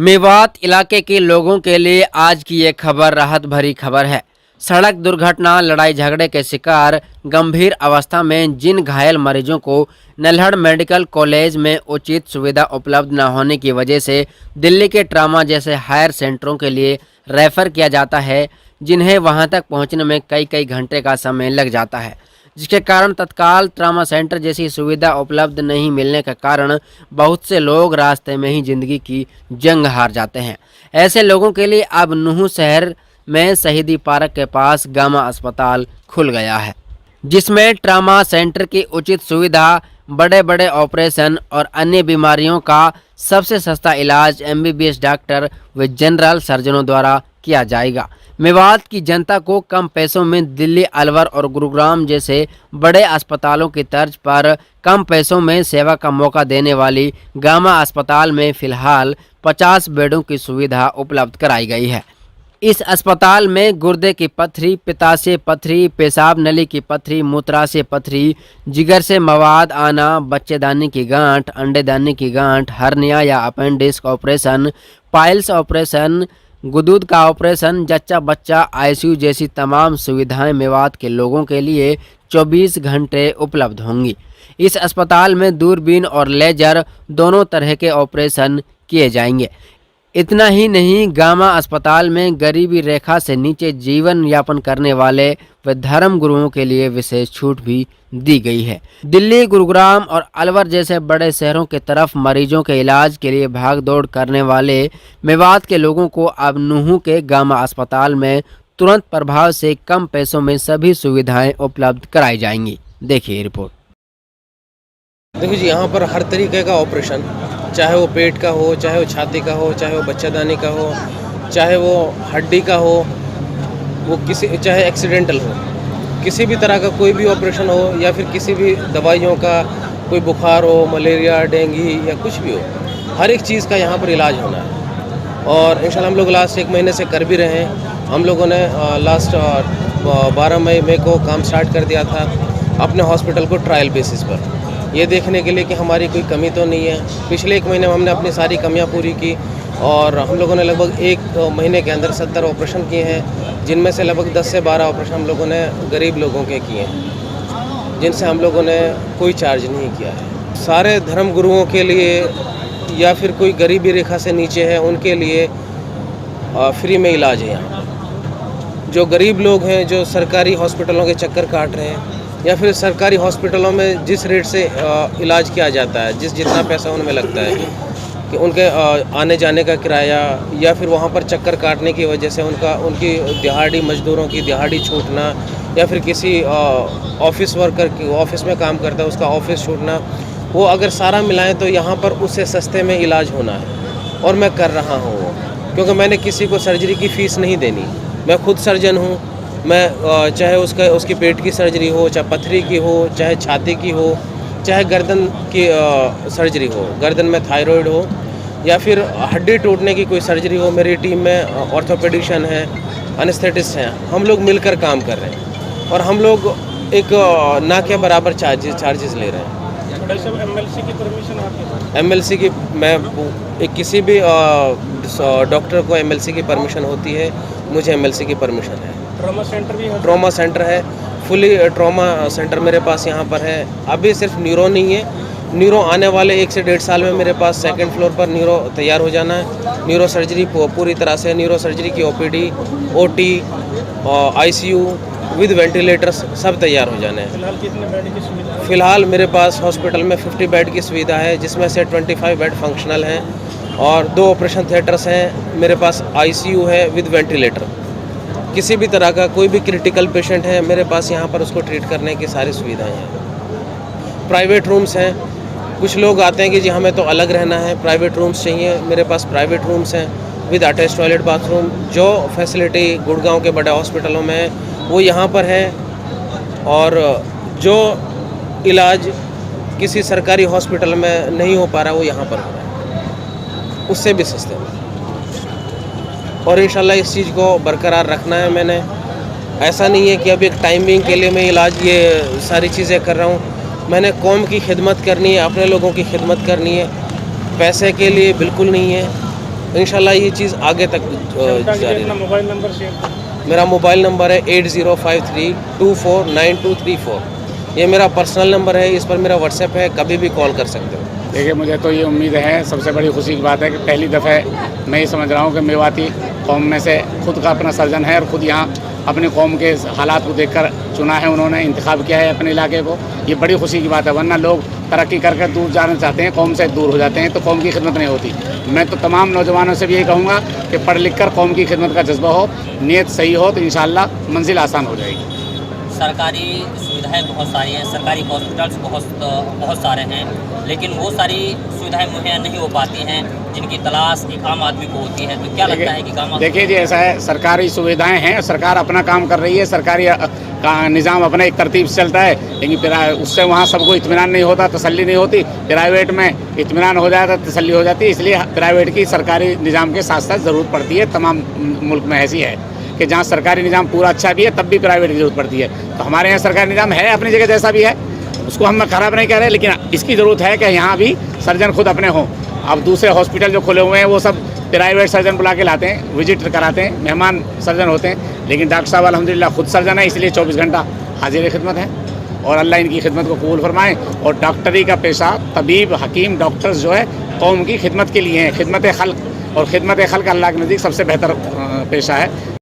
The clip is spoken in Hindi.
मेवात इलाके के लोगों के लिए आज की ये खबर राहत भरी खबर है। सड़क दुर्घटना, लड़ाई झगड़े के शिकार, गंभीर अवस्था में जिन घायल मरीजों को नल्हड़ मेडिकल कॉलेज में उचित सुविधा उपलब्ध न होने की वजह से दिल्ली के ट्रामा जैसे हायर सेंटरों के लिए रेफर किया जाता है, जिन्हें वहां तक पहुंचने में कई कई घंटे का समय लग जाता है, जिसके कारण तत्काल ट्रामा सेंटर जैसी सुविधा उपलब्ध नहीं मिलने के कारण बहुत से लोग रास्ते में ही जिंदगी की जंग हार जाते हैं। ऐसे लोगों के लिए अब नूह शहर में शहीदी पार्क के पास गामा अस्पताल खुल गया है, जिसमें ट्रामा सेंटर की उचित सुविधा, बड़े बड़े ऑपरेशन और अन्य बीमारियों का सबसे सस्ता इलाज एमबीबीएस डॉक्टर व जनरल सर्जनों द्वारा किया जाएगा। मेवात की जनता को कम पैसों में दिल्ली, अलवर और गुरुग्राम जैसे बड़े अस्पतालों की तर्ज पर कम पैसों में सेवा का मौका देने वाली गामा अस्पताल में फिलहाल 50 बेडों की सुविधा उपलब्ध कराई गई है। इस अस्पताल में गुर्दे की पथरी, पित्ताशय पथरी, पेशाब नली की पथरी, मूत्राशय पथरी, जिगर से मवाद आना, बच्चेदानी की गांठ, अंडेदानी की गांठ, हर्निया या अपेंडिक्स ऑपरेशन, पाइल्स ऑपरेशन, गुदूद का ऑपरेशन, जच्चा बच्चा, आईसीयू जैसी तमाम सुविधाएं मेवात के लोगों के लिए 24 घंटे उपलब्ध होंगी। इस अस्पताल में दूरबीन और लेजर दोनों तरह के ऑपरेशन किए जाएंगे। इतना ही नहीं, गामा अस्पताल में गरीबी रेखा से नीचे जीवन यापन करने वाले व धर्म गुरुओं के लिए विशेष छूट भी दी गई है। दिल्ली, गुरुग्राम और अलवर जैसे बड़े शहरों की तरफ मरीजों के इलाज के लिए भाग दौड़ करने वाले मेवात के लोगों को अब नूह के गामा अस्पताल में तुरंत प्रभाव से कम पैसों में सभी सुविधाएं उपलब्ध कराई जाएंगी। देखिए रिपोर्ट। देखो जी, यहाँ पर हर तरीके का ऑपरेशन, चाहे वो पेट का हो, चाहे वो छाती का हो, चाहे वो बच्चादानी का हो, चाहे वो हड्डी का हो, वो चाहे एक्सीडेंटल हो, किसी भी तरह का कोई भी ऑपरेशन हो, या फिर किसी भी दवाइयों का कोई बुखार हो, मलेरिया, डेंगू या कुछ भी हो, हर एक चीज़ का यहाँ पर इलाज होना है। और इंशाल्लाह हम लोग लास्ट 1 महीने से कर भी रहे हैं। हम लोगों ने लास्ट 12 मई को काम स्टार्ट कर दिया था अपने हॉस्पिटल को ट्रायल बेसिस पर, ये देखने के लिए कि हमारी कोई कमी तो नहीं है। पिछले 1 महीने में हमने अपनी सारी कमियां पूरी की और हम लोगों ने लगभग 1 महीने के अंदर 70 ऑपरेशन किए हैं, जिनमें से लगभग 10 से 12 ऑपरेशन हम लोगों ने गरीब लोगों के किए हैं, जिनसे हम लोगों ने कोई चार्ज नहीं किया है। सारे धर्म गुरुओं के लिए या फिर कोई गरीबी रेखा से नीचे है, उनके लिए फ्री में इलाज है यहाँ। जो गरीब लोग हैं, जो सरकारी हॉस्पिटलों के चक्कर काट रहे हैं, या फिर सरकारी हॉस्पिटलों में जिस रेट से इलाज किया जाता है, जितना पैसा उनमें लगता है कि उनके आने जाने का किराया, या फिर वहाँ पर चक्कर काटने की वजह से उनकी दिहाड़ी, मजदूरों की दिहाड़ी छूटना, या फिर किसी ऑफिस वर्कर की ऑफिस में काम करता है उसका ऑफिस छूटना, वो अगर सारा मिलाएं तो यहाँ पर उससे सस्ते में इलाज होना है। और मैं कर रहा हूँ वो, क्योंकि मैंने किसी को सर्जरी की फ़ीस नहीं देनी। मैं खुद सर्जन हूँ। मैं चाहे उसकी पेट की सर्जरी हो, चाहे पथरी की हो, चाहे छाती की हो, चाहे गर्दन की सर्जरी हो, गर्दन में थायराइड हो, या फिर हड्डी टूटने की कोई सर्जरी हो, मेरी टीम में ऑर्थोपेडिशियन है, एनेस्थेटिस्ट हैं, हम लोग मिलकर काम कर रहे हैं और हम लोग एक ना के बराबर चार्जेस ले रहे हैं। एमएलसी की परमिशन आपके? एमएलसी की किसी भी डॉक्टर को एमएलसी की परमिशन होती है, मुझे एमएलसी की परमिशन है। ट्रॉमा सेंटर भी है? ट्रॉमा सेंटर है, फुली ट्रॉमा सेंटर मेरे पास यहाँ पर है। अभी सिर्फ न्यूरो नहीं है, न्यूरो आने वाले 1 से 1.5 साल में मेरे पास 2nd फ्लोर पर न्यूरो तैयार हो जाना है। न्यूरो सर्जरी पूरी तरह से, न्यूरो सर्जरी की OPD, OT, ICU with ventilators सब तैयार हो जाने हैं। फिलहाल कितने बेड की सुविधा है? फिलहाल मेरे पास हॉस्पिटल में 50 बेड की सुविधा है, जिसमें से 25 बेड फंक्शनल हैं और 2 ऑपरेशन थिएटर्स हैं। मेरे पास आईसीयू है विद वेंटिलेटर। किसी भी तरह का कोई भी क्रिटिकल पेशेंट है, मेरे पास यहाँ पर उसको ट्रीट करने की सारी सुविधाएं हैं। प्राइवेट रूम्स हैं। कुछ लोग आते हैं कि जी हमें तो अलग रहना है, प्राइवेट रूम्स चाहिए, मेरे पास प्राइवेट रूम्स हैं विद अटैच टॉयलेट, बाथरूम। जो फैसिलिटी गुड़गांव के बड़े हॉस्पिटलों में है वो यहाँ पर है, और जो इलाज किसी सरकारी हॉस्पिटल में नहीं हो पा रहा वो यहाँ पर हो रहा है, उससे भी सस्ते में। और इंशाल्लाह इस चीज़ को बरकरार रखना है मैंने। ऐसा नहीं है कि अभी एक टाइमिंग के लिए मैं इलाज ये सारी चीज़ें कर रहा हूँ। मैंने कौम की खिदमत करनी है, अपने लोगों की खिदमत करनी है, पैसे के लिए बिल्कुल नहीं है। इंशाल्लाह ये चीज़ आगे तक जनता के लिए जारी अपना रहे। मोबाइल नंबर शेयर करें। मेरा मोबाइल नंबर है 8053249234। ये मेरा पर्सनल नंबर है, इस पर मेरा व्हाट्सएप है, कभी भी कॉल कर सकते हो। देखिए, मुझे तो ये उम्मीद है, सबसे बड़ी खुशी की बात है कि पहली दफ़े मैं ये समझ रहा हूँ कि मेवाती कौम में से खुद का अपना सर्जन है और खुद यहाँ अपने कौम के हालात को देखकर चुना है, उन्होंने इंतखाब किया है अपने इलाके को। ये बड़ी खुशी की बात है, वरना लोग तरक्की करके दूर जाना चाहते हैं, कौम से दूर हो जाते हैं तो कौम की खिदमत नहीं होती। मैं तो तमाम नौजवानों से भी यही कहूँगा कि पढ़ लिख कर कौम की खिदमत का जज्बा हो, नीयत सही हो तो इंशाअल्लाह मंजिल आसान हो जाएगी। सरकारी सुविधाएं बहुत सारी हैं, सरकारी हॉस्पिटल्स बहुत सारे हैं, लेकिन वो सारी सुविधाएं मुहैया नहीं हो पाती हैं जिनकी तलाश एक आम आदमी को होती है। तो क्या लगता है कि काम देखिए जी, ऐसा है, सरकारी सुविधाएं हैं, सरकार अपना काम कर रही है, सरकारी का निज़ाम अपना एक तरतीब से चलता है, लेकिन फिर उससे वहाँ सबको इत्मीनान नहीं होता, तसल्ली नहीं होती। प्राइवेट में इत्मीनान हो जाता, तसल्ली हो जाती है, इसलिए प्राइवेट की सरकारी निज़ाम के साथ साथ ज़रूरत पड़ती है। तमाम मुल्क में ऐसी है कि जहाँ सरकारी निज़ाम पूरा अच्छा भी है तब भी प्राइवेट की ज़रूरत पड़ती है। तो हमारे यहाँ सरकारी निज़ाम है अपनी जगह जैसा भी है, उसको हम ख़राब नहीं कह रहे, लेकिन इसकी ज़रूरत है कि यहाँ भी सर्जन खुद अपने हों। अब दूसरे हॉस्पिटल जो खुले हुए हैं वो सब प्राइवेट सर्जन बुला के लाते हैं, विजिट कराते हैं, मेहमान सर्जन होते हैं, लेकिन डॉक्टर साहब अल्हम्दुलिल्लाह खुद सर्जन है, इसलिए 24 घंटा हाजिर खिदमत है। और अल्लाह इनकी खिदमत को कबूल फरमाएँ। और डॉक्टरी का पेशा, तबीब, हकीम, डॉक्टर्स जो है कौम की खिदमत के लिए हैं, खिदमत खल्क, और खिदमत खल्क अल्लाह के नज़दीक सबसे बेहतर पेशा है।